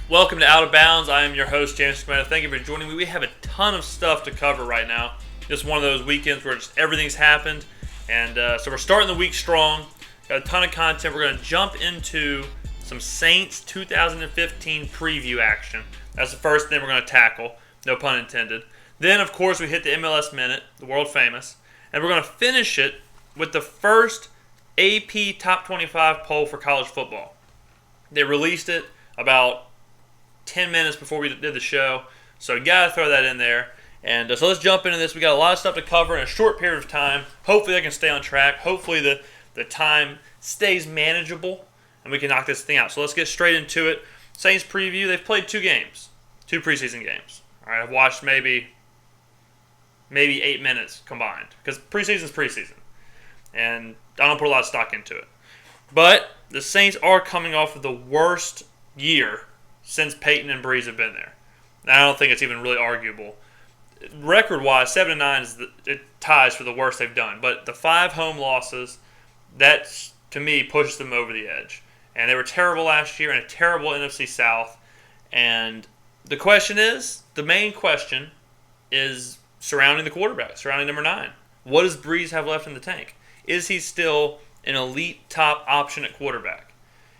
Welcome to Out of Bounds. I am your host, Skrmetta. Thank you for joining me. We have a ton of stuff to cover right now. Just one of those weekends where just everything's happened. And so we're starting the week strong. Got a ton of content. We're going to jump into some Saints 2015 preview action. That's the first thing we're going to tackle. No pun intended. Then, of course, we hit the MLS Minute, the world famous. And we're going to finish it with the first AP Top 25 poll for college football. They released it about 10 minutes before we did the show, so you got to throw that in there. And so let's jump into this. We got a lot of stuff to cover in a short period of time. Hopefully I can stay on track. Hopefully the time stays manageable and we can knock this thing out. So let's get straight into it. Saints preview. They've played 2 games, 2 preseason games. All right, I've watched maybe 8 minutes combined because preseason's preseason, and I don't put a lot of stock into it. But the Saints are coming off of the worst year since Peyton and Brees have been there. I don't think it's even really arguable. Record-wise, 7-9 it ties for the worst they've done. But the 5 home losses, that, to me, pushes them over the edge. And they were terrible last year in a terrible NFC South. And the main question is surrounding the quarterback, surrounding number 9. What does Brees have left in the tank? Is he still an elite top option at quarterback?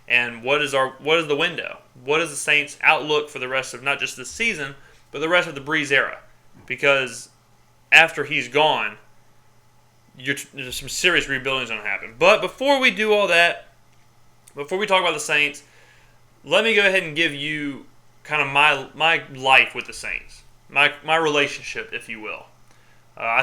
And what is the window? What is the Saints' outlook for the rest of not just this season, but the rest of the Brees era? Because after he's gone, there's some serious rebuilding going to happen. But before we do all that, before we talk about the Saints, let me go ahead and give you kind of my life with the Saints, my relationship, if you will. I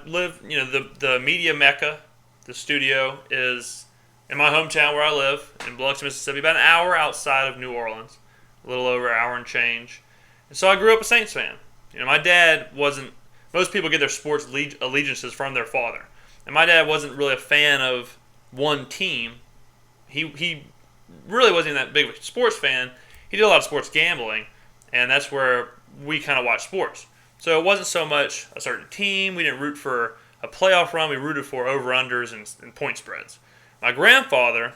live, the media mecca, the studio is in my hometown where I live, in Biloxi, Mississippi, about an hour outside of New Orleans, a little over an hour and change. And so I grew up a Saints fan. My dad wasn't, most people get their sports allegiances from their father. And my dad wasn't really a fan of one team. He really wasn't that big of a sports fan. He did a lot of sports gambling, and that's where we kind of watched sports. So it wasn't so much a certain team. We didn't root for a playoff run. We rooted for over-unders and point spreads. My grandfather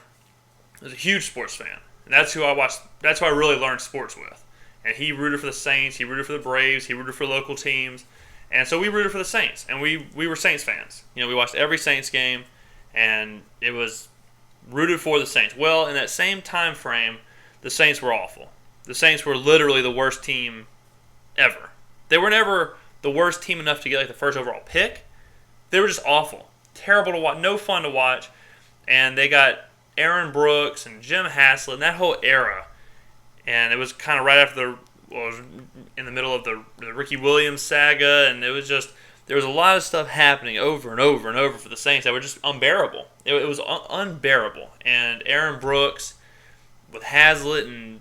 was a huge sports fan, and that's who I watched. That's who I really learned sports with. And he rooted for the Saints, he rooted for the Braves, he rooted for local teams, and so we rooted for the Saints, and we were Saints fans. We watched every Saints game, and it was rooted for the Saints. Well, in that same time frame, the Saints were awful. The Saints were literally the worst team ever. They were never the worst team enough to get like the first overall pick. They were just awful, terrible to watch, no fun to watch. And they got Aaron Brooks and Jim Haslett and that whole era. And it was kind of right after it was in the middle of the Ricky Williams saga. And it was just, there was a lot of stuff happening over and over and over for the Saints that were just unbearable. It was unbearable. And Aaron Brooks with Haslett, and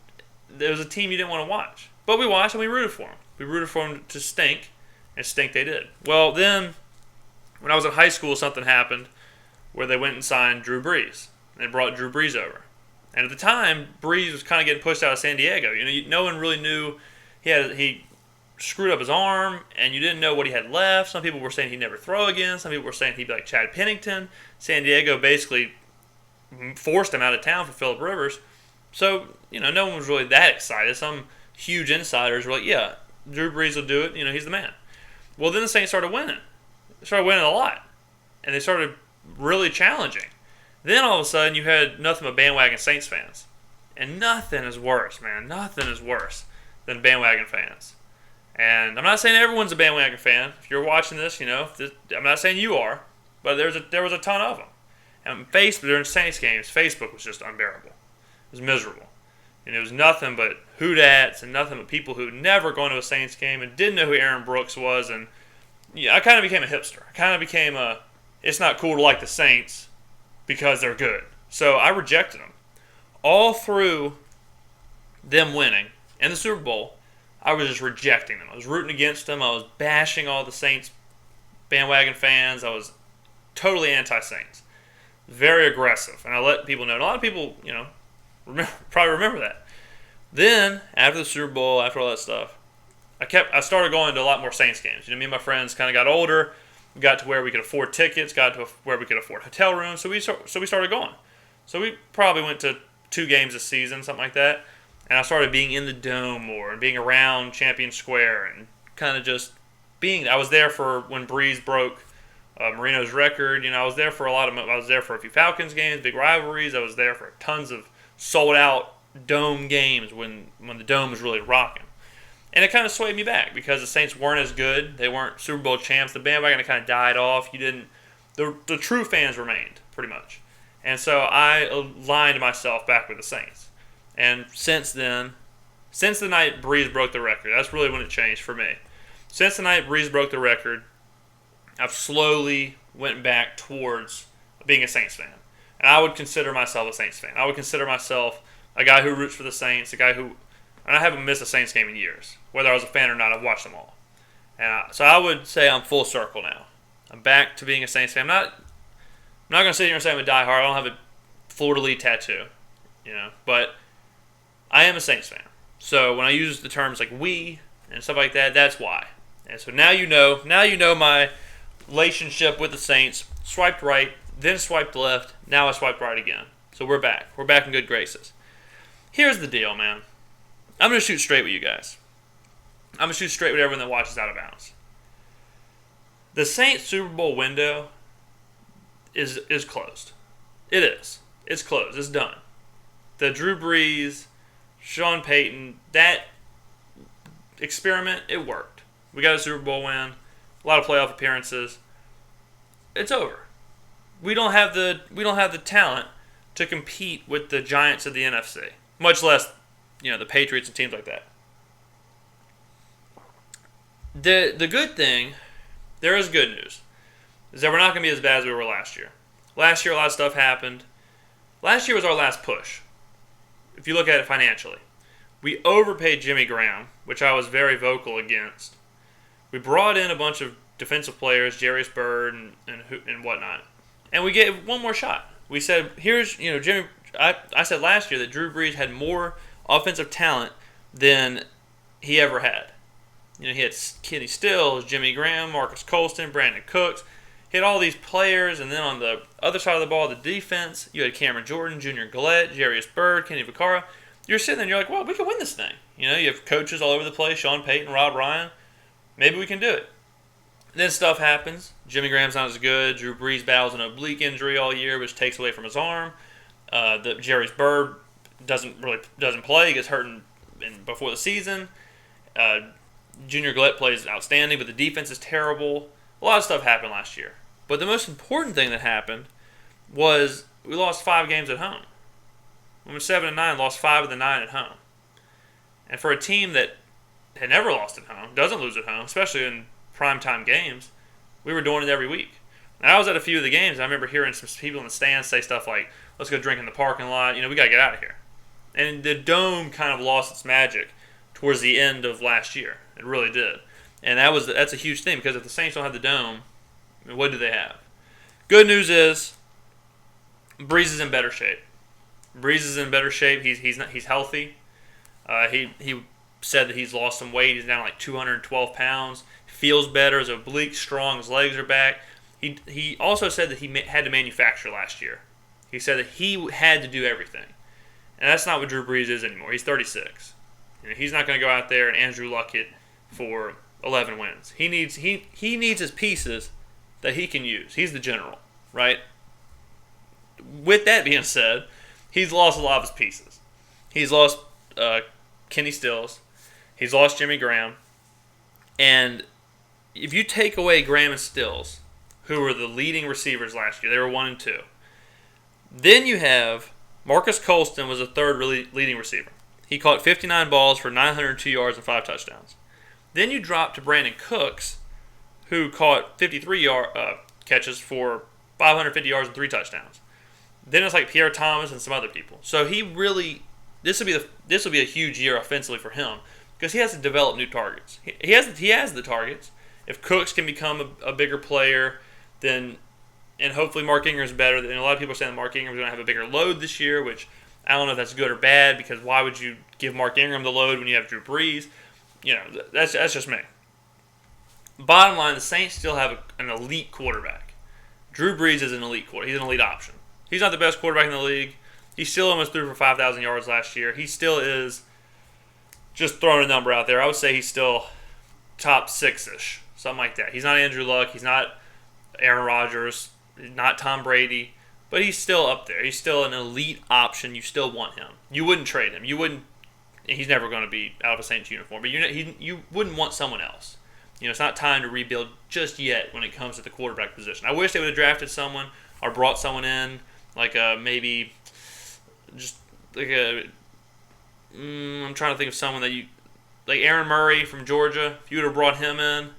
it was a team you didn't want to watch. But we watched and we rooted for them. We rooted for them to stink, and stink they did. Well, then, when I was in high school, something happened where they went and signed Drew Brees. They brought Drew Brees over. And at the time, Brees was kind of getting pushed out of San Diego. No one really knew he screwed up his arm, and you didn't know what he had left. Some people were saying he'd never throw again. Some people were saying he'd be like Chad Pennington. San Diego basically forced him out of town for Phillip Rivers. So, no one was really that excited. Some huge insiders were like, yeah, Drew Brees will do it. He's the man. Well, then the Saints started winning. They started winning a lot. And they started really challenging. Then all of a sudden you had nothing but bandwagon Saints fans. And nothing is worse, man. Nothing is worse than bandwagon fans. And I'm not saying everyone's a bandwagon fan. If you're watching this, I'm not saying you are, but there was a ton of them. And Facebook, during Saints games, Facebook was just unbearable. It was miserable. And it was nothing but hoot-ats and nothing but people who'd never gone to a Saints game and didn't know who Aaron Brooks was. And I kind of became a hipster. I kind of became it's not cool to like the Saints because they're good. So I rejected them. All through them winning and the Super Bowl, I was just rejecting them. I was rooting against them. I was bashing all the Saints bandwagon fans. I was totally anti-Saints. Very aggressive. And I let people know. And a lot of people, probably remember that. Then, after the Super Bowl, after all that stuff, I started going to a lot more Saints games. Me and my friends kind of got older. We got to where we could afford tickets, got to where we could afford hotel rooms, so we started going. So we probably went to 2 games a season, something like that. And I started being in the Dome more and being around Champion Square and kind of just being. I was there for when Brees broke Marino's record. I was there for I was there for a few Falcons games, big rivalries. I was there for tons of sold out Dome games when the Dome was really rocking. And it kind of swayed me back because the Saints weren't as good. They weren't Super Bowl champs. The bandwagon kind of died off. The true fans remained, pretty much. And so I aligned myself back with the Saints. And since then, since the night Brees broke the record, that's really when it changed for me. Since the night Brees broke the record, I've slowly went back towards being a Saints fan. And I would consider myself a Saints fan. I would consider myself a guy who roots for the Saints, and I haven't missed a Saints game in years. Whether I was a fan or not, I've watched them all. So I would say I'm full circle now. I'm back to being a Saints fan. I'm not going to sit here and say I'm a diehard. I don't have a fleur-de-lis tattoo, but I am a Saints fan. So when I use the terms like we and stuff like that, that's why. And so now you know my relationship with the Saints. Swiped right, then swiped left, now I swiped right again. So we're back. We're back in good graces. Here's the deal, man. I'm going to shoot straight with you guys. I'm going to shoot straight with everyone that watches Out of Bounds. The Saints Super Bowl window is closed. It is. It's closed. It's done. The Drew Brees, Sean Payton, that experiment, it worked. We got a Super Bowl win, a lot of playoff appearances. It's over. We don't have the talent to compete with the giants of the NFC, much less the Patriots and teams like that. The good thing, there is good news, is that we're not going to be as bad as we were last year. Last year, a lot of stuff happened. Last year was our last push, if you look at it financially. We overpaid Jimmy Graham, which I was very vocal against. We brought in a bunch of defensive players, Jarius Byrd and whatnot, and we gave one more shot. We said, here's, Jimmy. I said last year that Drew Brees had more offensive talent than he ever had. He had Kenny Stills, Jimmy Graham, Marcus Colston, Brandon Cooks. He had all these players, and then on the other side of the ball, the defense, you had Cameron Jordan, Junior Gillette, Jarius Byrd, Kenny Vaccaro. You're sitting there and you're like, well, we can win this thing. You have coaches all over the place, Sean Payton, Rob Ryan. Maybe we can do it. Then stuff happens. Jimmy Graham's not as good. Drew Brees battles an oblique injury all year, which takes away from his arm. Jarius Byrd doesn't play. He gets hurt before the season. Junior Gillette plays outstanding, but the defense is terrible. A lot of stuff happened last year. But the most important thing that happened was we lost 5 games at home. We went 7-9, lost 5 of the 9 at home. And for a team that had never lost at home, doesn't lose at home, especially in primetime games, we were doing it every week. And I was at a few of the games, and I remember hearing some people in the stands say stuff like, let's go drink in the parking lot, we got to get out of here. And the Dome kind of lost its magic towards the end of last year. It really did. And that's a huge thing, because if the Saints don't have the Dome, what do they have? Good news is Brees is in better shape. Brees is in better shape. He's healthy. He said that he's lost some weight. He's down like 212 pounds. Feels better. His obliques strong. His legs are back. He also said that he had to manufacture last year. He said that he had to do everything. And that's not what Drew Brees is anymore. He's 36. He's not going to go out there and Andrew Luck it for 11 wins. He needs his pieces that he can use. He's the general, right? With that being said, he's lost a lot of his pieces. He's lost Kenny Stills. He's lost Jimmy Graham. And if you take away Graham and Stills, who were the leading receivers last year, they were 1 and 2. Then you have Marcus Colston was the third leading receiver. He caught 59 balls for 902 yards and 5 touchdowns. Then you drop to Brandon Cooks, who caught 53 catches for 550 yards and 3 touchdowns. Then it's like Pierre Thomas and some other people. So this will be a huge year offensively for him, because he has to develop new targets. He has the targets. If Cooks can become a bigger player, then and hopefully Mark Ingram's better. And a lot of people are saying Mark Ingram's going to have a bigger load this year, which I don't know if that's good or bad, because why would you give Mark Ingram the load when you have Drew Brees? That's just me. bottom line, the Saints still have an elite quarterback. Drew Brees is an elite quarterback. He's an elite option. He's not the best quarterback in the league. He still almost threw for 5,000 yards last year. He still is, just throwing a number out there, I would say he's still top 6-ish, something like that. He's not Andrew Luck. He's not Aaron Rodgers. He's not Tom Brady. But he's still up there. He's still an elite option. You still want him. You wouldn't trade him. You wouldn't. He's never going to be out of a Saints uniform. But you wouldn't want someone else. It's not time to rebuild just yet when it comes to the quarterback position. I wish they would have drafted someone or brought someone in, like maybe just like I'm trying to think of someone that like Aaron Murray from Georgia. If you would have brought him in,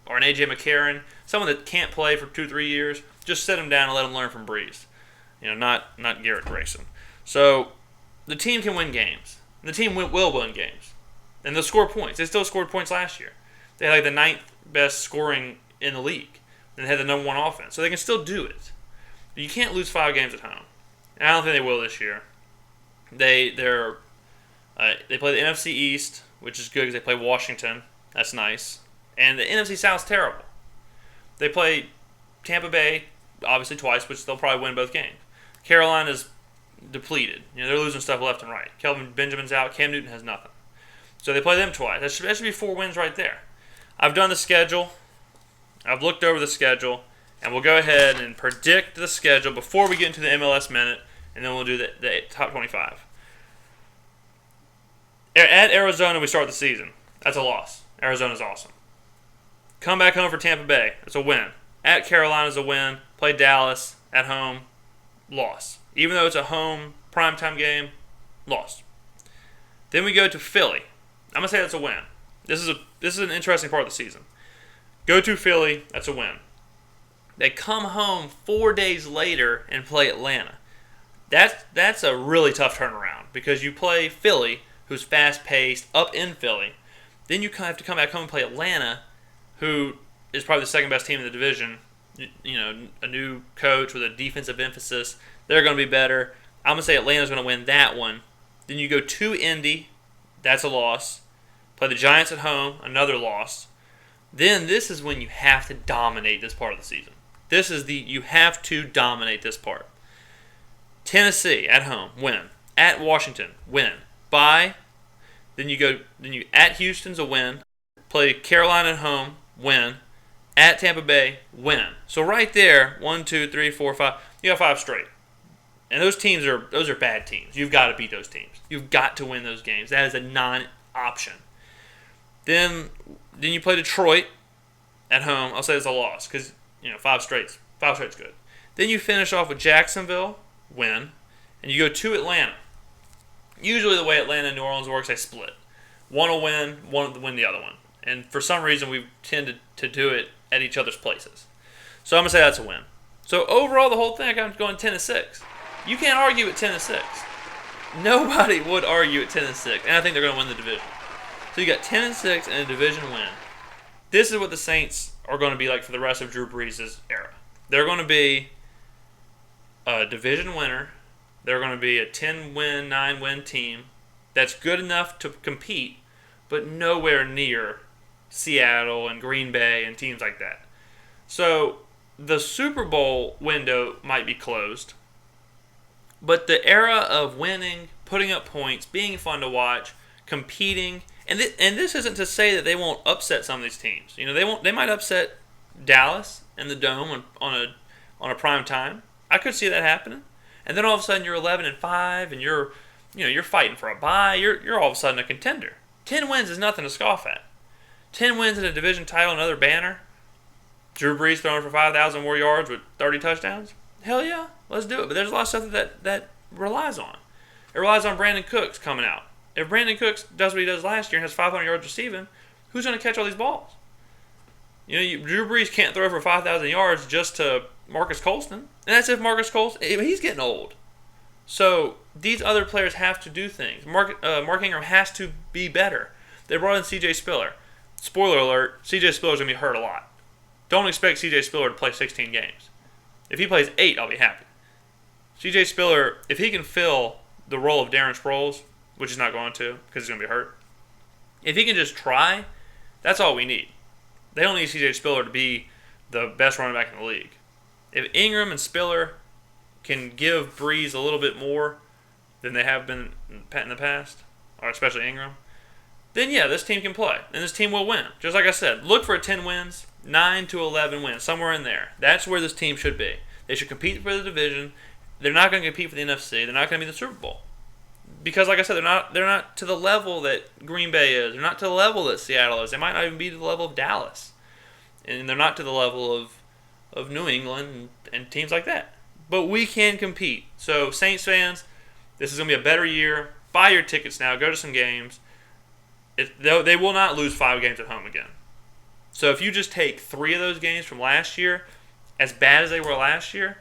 or an A.J. McCarron, someone that can't play for 2-3 years, just sit him down and let him learn from Brees. Not Garrett Grayson. So the team can win games. The team will win games. And they'll score points. They still scored points last year. They had like the 9th best scoring in the league. And they had the number 1 offense. So they can still do it. But you can't lose 5 games at home. And I don't think they will this year. They play the NFC East, which is good because they play Washington. That's nice. And the NFC South's terrible. They play Tampa Bay, obviously twice, which they'll probably win both games. Carolina's depleted. They're losing stuff left and right. Kelvin Benjamin's out. Cam Newton has nothing. So they play them twice. That should be 4 wins right there. I've done the schedule. I've looked over the schedule. And we'll go ahead and predict the schedule before we get into the MLS Minute. And then we'll do the top 25. At Arizona, we start the season. That's a loss. Arizona's awesome. Come back home for Tampa Bay. It's a win. At Carolina's a win. Play Dallas at home. Loss. Even though it's a home primetime game, loss. Then we go to Philly. I'm going to say that's a win. This is an interesting part of the season. Go to Philly. That's a win. They come home 4 days later and play Atlanta. That's a really tough turnaround because you play Philly, who's fast-paced, up in Philly. Then you have to come back home and play Atlanta, who is probably the second best team in the division. A new coach with a defensive emphasis. They're going to be better. I'm going to say Atlanta's going to win that one. Then you go to Indy. That's a loss. Play the Giants at home. Another loss. Then this is when you have to dominate this part of the season. You have to dominate this part. Tennessee at home, win. At Washington, win. Bye. Then you at Houston's a win. Play Carolina at home, win. At Tampa Bay, win. So right there, 1, 2, 3, 4, 5. You got 5 straight. And those are bad teams. You've got to beat those teams. You've got to win those games. That is a non-option. Then you play Detroit at home. I'll say it's a loss because 5 straight's good. Then you finish off with Jacksonville, win, and you go to Atlanta. Usually the way Atlanta and New Orleans works, they split. One will win, one will win the other one. And for some reason, we've tended to do it at each other's places. So I'm going to say that's a win. So overall, the whole thing, I got going 10-6. You can't argue at 10-6. Nobody would argue at 10-6. And I think they're going to win the division. So you got 10-6 and a division win. This is what the Saints are going to be like for the rest of Drew Brees' era. They're going to be a division winner. They're going to be a 10-win, 9-win team that's good enough to compete, but nowhere near Seattle and Green Bay and teams like that. So the Super Bowl window might be closed, but the era of winning, putting up points, being fun to watch, competing, and this isn't to say that they won't upset some of these teams. They might upset Dallas in the Dome on a prime time. I could see that happening. And then all of a sudden you're 11-5 and you're fighting for a bye. You're all of a sudden a contender. 10 wins is nothing to scoff at. 10 wins in a division title, another banner. Drew Brees throwing for 5,000 more yards with 30 touchdowns. Hell yeah, let's do it. But there's a lot of stuff that relies on. It relies on Brandon Cooks coming out. If Brandon Cooks does what he does last year and has 500 yards receiving, who's going to catch all these balls? Drew Brees can't throw for 5,000 yards just to Marcus Colston. And that's if Marcus Colston, he's getting old. So these other players have to do things. Mark Ingram has to be better. They brought in C.J. Spiller. Spoiler alert, C.J. Spiller's going to be hurt a lot. Don't expect C.J. Spiller to play 16 games. If he plays 8, I'll be happy. C.J. Spiller, if he can fill the role of Darren Sproles, which he's not going to because he's going to be hurt, if he can just try, that's all we need. They don't need C.J. Spiller to be the best running back in the league. If Ingram and Spiller can give Brees a little bit more than they have been in the past, or especially Ingram, then yeah, this team can play. And this team will win. Just like I said, look for 10 wins, 9 to 11 wins, somewhere in there. That's where this team should be. They should compete for the division. They're not going to compete for the NFC. They're not going to be in the Super Bowl. Because, like I said, they're not to the level that Green Bay is. They're not to the level that Seattle is. They might not even be to the level of Dallas. And they're not to the level of New England and teams like that. But we can compete. So, Saints fans, this is going to be a better year. Buy your tickets now. Go to some games. They will not lose 5 games at home again. So, if you just take 3 of those games from last year, as bad as they were last year,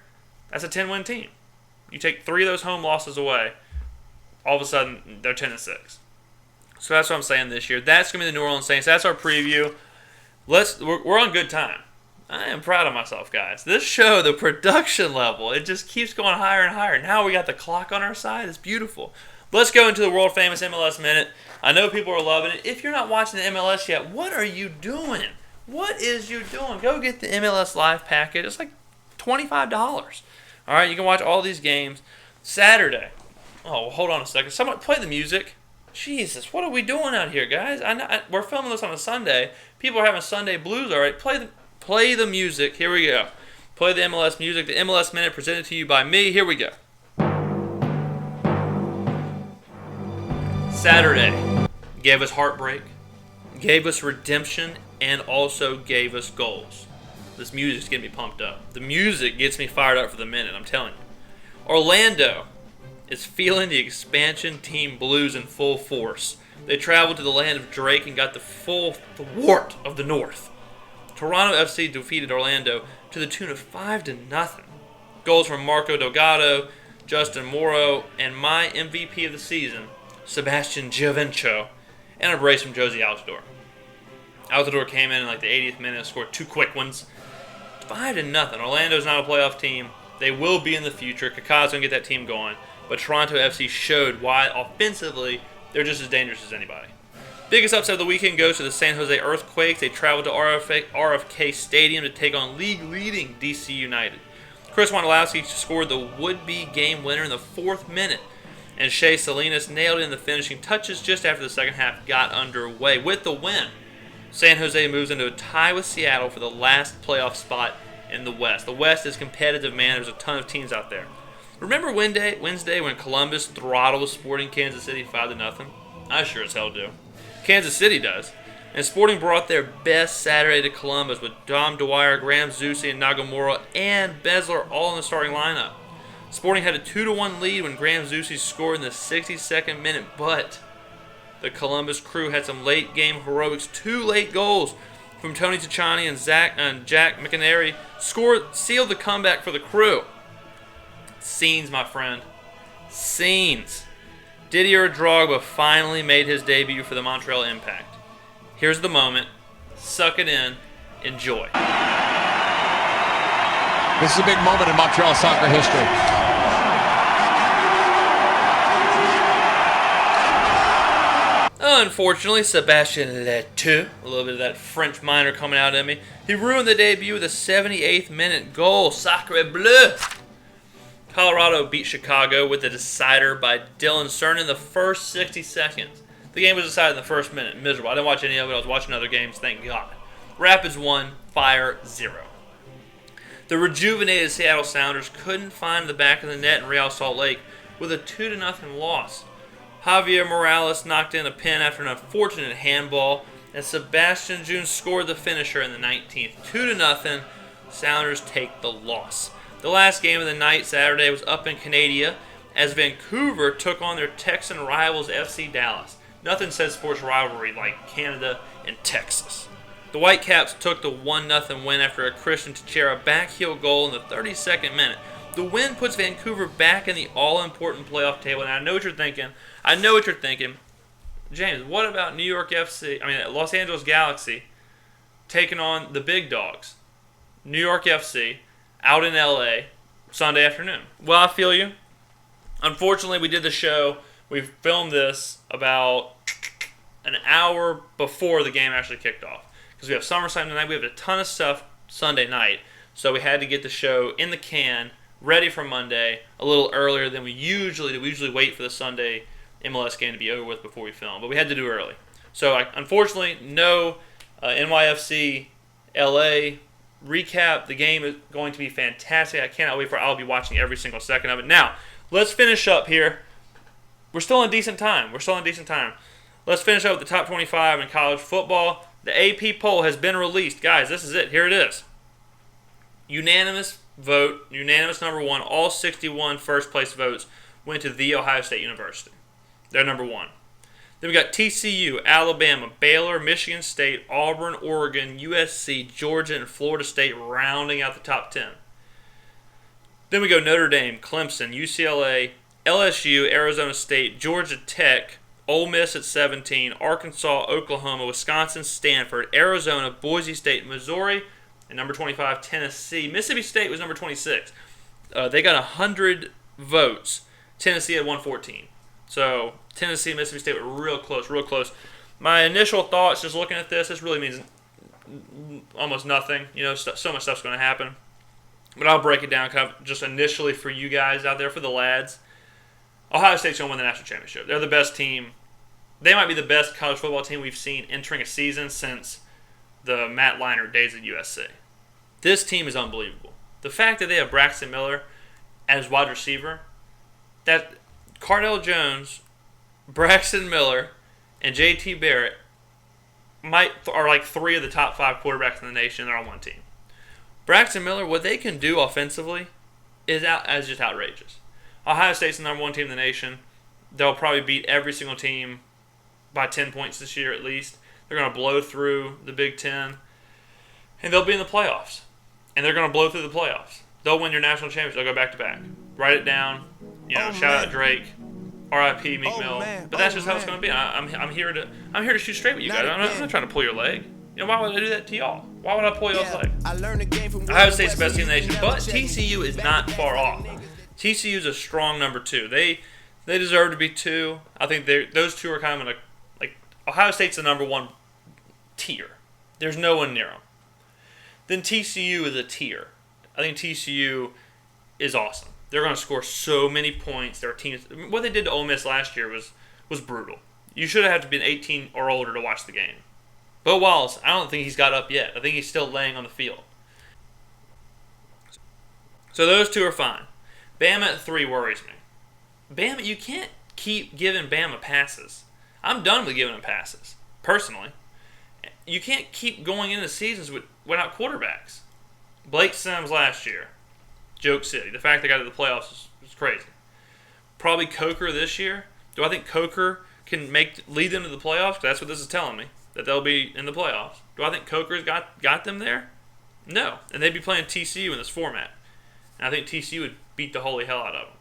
that's a 10-win team. You take 3 of those home losses away, all of a sudden, they're 10-6. So that's what I'm saying this year. That's going to be the New Orleans Saints. That's our preview. We're on good time. I am proud of myself, guys. This show, the production level, it just keeps going higher and higher. Now we got the clock on our side. It's beautiful. Let's go into the world-famous MLS Minute. I know people are loving it. If you're not watching the MLS yet, what are you doing? What is you doing? Go get the MLS Live package. It's like $25. All right, you can watch all these games. Saturday. Oh, hold on a second. Someone play the music. Jesus, what are we doing out here, guys? We're filming this on a Sunday. People are having Sunday blues, all right? Play the music. Here we go. Play the MLS music. The MLS Minute presented to you by me. Here we go. Saturday gave us heartbreak, gave us redemption, and also gave us goals. This music's getting me pumped up. The music gets me fired up for the minute, I'm telling you. Orlando is feeling the expansion team blues in full force. They traveled to the land of Drake and got the full thwart of the North. Toronto FC defeated Orlando to the tune of 5-0. Goals from Marco Delgado, Justin Morrow, and my MVP of the season, Sebastian Giovinco, and a brace from Josie Altidore. Altidore came in like the 80th minute and scored 2 quick ones. 5-0. Orlando's not a playoff team. They will be in the future. Kaká's going to get that team going. But Toronto FC showed why offensively they're just as dangerous as anybody. Biggest upset of the weekend goes to the San Jose Earthquakes. They traveled to RFK Stadium to take on league-leading DC United. Chris Wondolowski scored the would-be game winner in the 4th minute, and Shea Salinas nailed in the finishing touches just after the second half got underway. With the win, San Jose moves into a tie with Seattle for the last playoff spot in the West. The West is competitive, man. There's a ton of teams out there. Remember Wednesday when Columbus throttled Sporting Kansas City 5-0? I sure as hell do. Kansas City does. And Sporting brought their best Saturday to Columbus with Dom Dwyer, Graham Zusi, and Nagamura, and Besler all in the starting lineup. Sporting had a 2-1 lead when Graham Zusi scored in the 62nd minute, but the Columbus crew had some late-game heroics. 2 late goals from Tony Tachani and Jack McInerney sealed the comeback for the crew. Scenes, my friend. Scenes. Didier Drogba finally made his debut for the Montreal Impact. Here's the moment. Suck it in. Enjoy. This is a big moment in Montreal soccer history. Unfortunately, Sebastien Letou, a little bit of that French minor coming out at me, he ruined the debut with a 78th minute goal. Sacre bleu! Colorado beat Chicago with a decider by Dylan Cernan in the first 60 seconds. The game was decided in the first minute. Miserable. I didn't watch any of it. I was watching other games. Thank God. Rapids 1, Fire 0. The rejuvenated Seattle Sounders couldn't find the back of the net in Real Salt Lake with a 2-0 loss. Javier Morales knocked in a pin after an unfortunate handball, and Sebastian June scored the finisher in the 19th. 2-0. Sounders take the loss. The last game of the night Saturday was up in Canada as Vancouver took on their Texan rivals FC Dallas. Nothing says sports rivalry like Canada and Texas. The Whitecaps took the 1-0 win after a Christian Teixeira backheel goal in the 32nd minute. The win puts Vancouver back in the all-important playoff table. And I know what you're thinking. James, what about Los Angeles Galaxy taking on the big dogs? New York FC out in LA Sunday afternoon. Well, I feel you. Unfortunately, we did the show. We filmed this about an hour before the game actually kicked off. because we have SummerSlam tonight. We have a ton of stuff Sunday night. So we had to get the show in the can, ready for Monday, a little earlier than we usually do. We usually wait for the Sunday MLS game to be over with before we film, but we had to do it early. So unfortunately, no NYFC LA recap. The game is going to be fantastic. I cannot wait for it. I'll be watching every single second of it. Now, let's finish up here. We're still in decent time. Let's finish up with the top 25 in college football. The AP poll has been released. Guys, this is it. Here it is. Unanimous vote, unanimous number one. All 61 first-place votes went to The Ohio State University. They're number one. Then we got TCU, Alabama, Baylor, Michigan State, Auburn, Oregon, USC, Georgia, and Florida State rounding out the top 10. Then we go Notre Dame, Clemson, UCLA, LSU, Arizona State, Georgia Tech, Ole Miss at 17, Arkansas, Oklahoma, Wisconsin, Stanford, Arizona, Boise State, Missouri, and number 25, Tennessee. Mississippi State was number 26. They got 100 votes. Tennessee had 114. So Tennessee and Mississippi State were real close. My initial thoughts, just looking at this really means almost nothing. So much stuff's going to happen. But I'll break it down kind of just initially for you guys out there, for the lads. Ohio State's going to win the national championship. They're the best team. They might be the best college football team we've seen entering a season since the Matt Leinart days at USC. This team is unbelievable. The fact that they have Braxton Miller as wide receiver, that Cardell Jones, Braxton Miller, and JT Barrett are like three of the top 5 quarterbacks in the nation. They're on one team. Braxton Miller, what they can do offensively is just outrageous. Ohio State's the number one team in the nation. They'll probably beat every single team by 10 points this year at least. They're going to blow through the Big Ten, and they'll be in the playoffs. And they're going to blow through the playoffs. They'll win your national championship. They'll go back-to-back. Write it down. Shout out Drake. R.I.P. Meek Mill. But that's just how it's going to be. I'm here to shoot straight with you guys. I'm not trying to pull your leg. Why would I do that to y'all? Why would I pull y'all's leg? Ohio State's the best team in the nation, but TCU is not far off. TCU is a strong number 2. They deserve to be 2. I think those two are kind of Ohio State's the number 1 tier. There's no one near them. Then TCU is a tier. I think TCU is awesome. They're going to score so many points. Their team, what they did to Ole Miss last year was brutal. You should have had to be 18 or older to watch the game. Bo Wallace, I don't think he's got up yet. I think he's still laying on the field. So those two are fine. Bama at 3 worries me. Bama, you can't keep giving Bama passes. I'm done with giving them passes, personally. You can't keep going into seasons without quarterbacks. Blake Sims last year, joke city. The fact they got to the playoffs is crazy. Probably Coker this year. Do I think Coker can lead them to the playoffs? 'Cause that's what this is telling me, that they'll be in the playoffs. Do I think Coker's got them there? No. And they'd be playing TCU in this format. And I think TCU would beat the holy hell out of them.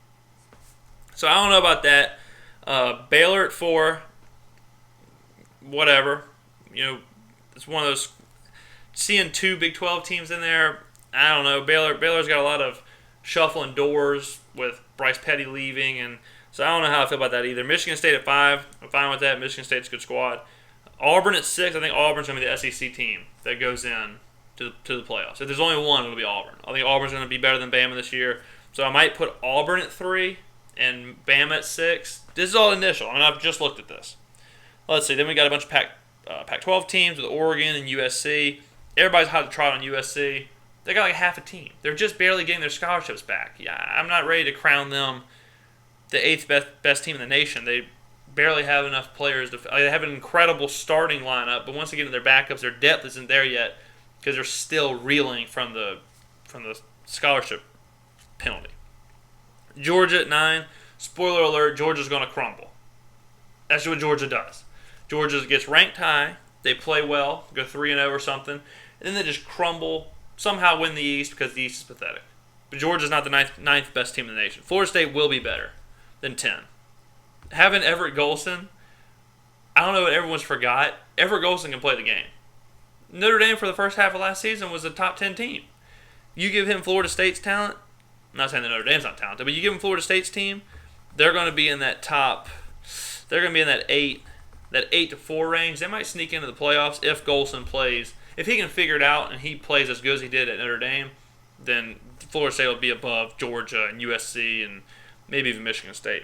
So I don't know about that. Baylor at 4. Whatever. It's one of those, seeing 2 Big 12 teams in there, I don't know. Baylor's got a lot of shuffling doors with Bryce Petty leaving, and so I don't know how I feel about that either. Michigan State at 5, I'm fine with that. Michigan State's a good squad. Auburn at 6, I think Auburn's going to be the SEC team that goes in to the playoffs. If there's only one, it'll be Auburn. I think Auburn's going to be better than Bama this year, so I might put Auburn at 3 and Bama at 6. This is all initial. I've just looked at this. Let's see. Then we got a bunch of Pac-12 teams with Oregon and USC. Everybody's hot to trot on USC. They got like half a team. They're just barely getting their scholarships back. Yeah, I'm not ready to crown them the 8th best team in the nation. They barely have enough players. They have an incredible starting lineup, but once they get into their backups, their depth isn't there yet because they're still reeling from the scholarship penalty. Georgia at 9. Spoiler alert, Georgia's going to crumble. That's what Georgia does. Georgia gets ranked high. They play well, go 3-0 or something, and then they just crumble, somehow win the East because the East is pathetic. But Georgia's not the ninth best team in the nation. Florida State will be better than 10. Having Everett Golson, I don't know what everyone's forgot. Everett Golson can play the game. Notre Dame for the first half of last season was a top 10 team. You give him Florida State's talent, I'm not saying that Notre Dame's not talented, but you give him Florida State's team, they're going to be in that They're going to be in that 8 to 4 range. They might sneak into the playoffs if Golson plays. if he can figure it out and he plays as good as he did at Notre Dame, then Florida State will be above Georgia and USC and maybe even Michigan State.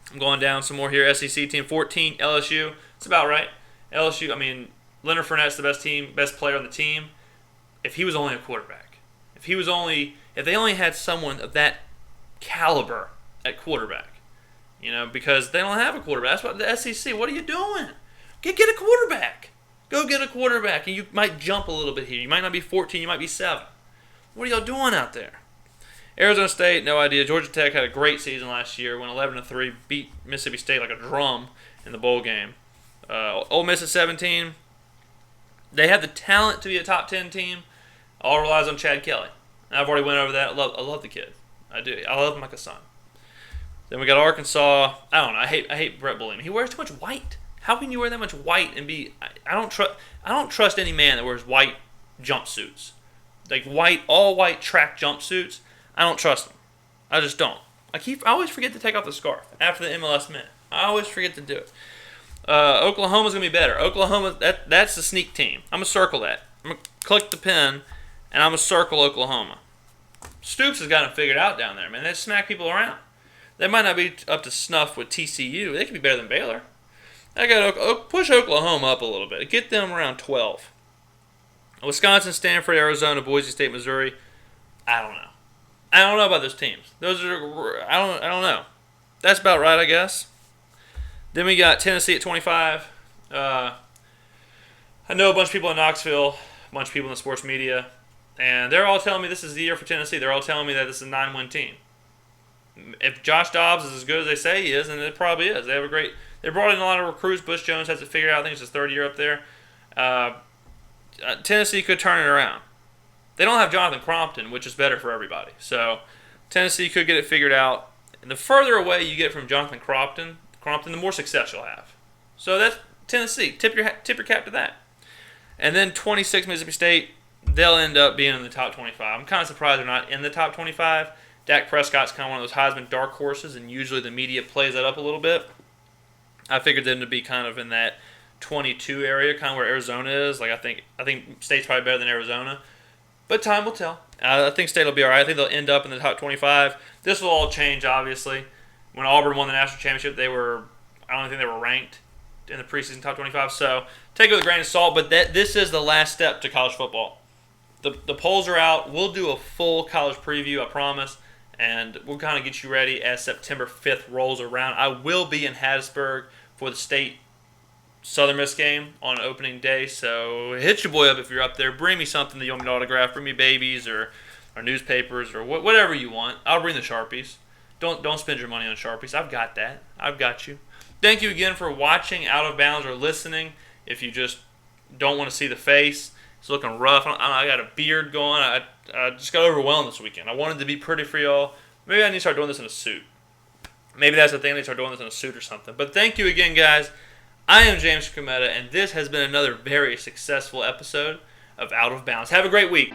I'm going down some more here. SEC team 14, LSU. It's about right. LSU, I mean, Leonard Fournette's the best player on the team. If he was only a quarterback, if they only had someone of that caliber at quarterback, because they don't have a quarterback. That's what the SEC. What are you doing? Get a quarterback. Go get a quarterback, and you might jump a little bit here. You might not be 14, you might be 7. What are y'all doing out there? Arizona State, no idea. Georgia Tech had a great season last year. Went 11-3, beat Mississippi State like a drum in the bowl game. Ole Miss at 17. They have the talent to be a top 10 team. All relies on Chad Kelly. I've already went over that. I love the kid. I do. I love him like a son. Then we got Arkansas. I don't know. I hate Brett Bielema. He wears too much white. How can you wear that much white and be? I don't trust any man that wears white jumpsuits, like all white track jumpsuits. I don't trust them. I just don't. I always forget to take off the scarf after the MLS Minute. I always forget to do it. Oklahoma's gonna be better. Oklahoma, that's the sneak team. I'm gonna circle that. I'm gonna click the pin, and I'm gonna circle Oklahoma. Stoops has got them figured out down there, man. They smack people around. They might not be up to snuff with TCU. They could be better than Baylor. I got push Oklahoma up a little bit. Get them around 12. Wisconsin, Stanford, Arizona, Boise State, Missouri. I don't know. I don't know about those teams. I don't know. That's about right, I guess. Then we got Tennessee at 25. I know a bunch of people in Knoxville, a bunch of people in the sports media, and they're all telling me this is the year for Tennessee. They're all telling me that this is a 9-win team. If Josh Dobbs is as good as they say he is, and it probably is. They brought in a lot of recruits. Bush Jones has it figured out. I think it's his third year up there. Tennessee could turn it around. They don't have Jonathan Crompton, which is better for everybody. So Tennessee could get it figured out. And the further away you get from Jonathan Crompton, the more success you'll have. So that's Tennessee. Tip your cap to that. And then 26, Mississippi State. They'll end up being in the top 25. I'm kind of surprised they're not in the top 25. Dak Prescott's kind of one of those Heisman dark horses, and usually the media plays that up a little bit. I figured them to be kind of in that 22 area, kind of where Arizona is. Like I think State's probably better than Arizona, but time will tell. I think State will be all right. I think they'll end up in the top 25. This will all change, obviously. When Auburn won the national championship, I don't think they were ranked in the preseason top 25. So take it with a grain of salt. But this is the last step to college football. The polls are out. We'll do a full college preview, I promise. And we'll kind of get you ready as September 5th rolls around. I will be in Hattiesburg for the state Southern Miss game on opening day. So hit your boy up if you're up there. Bring me something that you want me to autograph. Bring me babies or newspapers or whatever you want. I'll bring the Sharpies. Don't spend your money on Sharpies. I've got that. I've got you. Thank you again for watching Out of Bounds or listening. If you just don't want to see the face, it's looking rough. I got a beard going. I just got overwhelmed this weekend. I wanted to be pretty for y'all. Maybe I need to start doing this in a suit. Maybe that's the thing. I need to start doing this in a suit or something. But thank you again, guys. I am James Skrmetta, and this has been another very successful episode of Out of Bounds. Have a great week.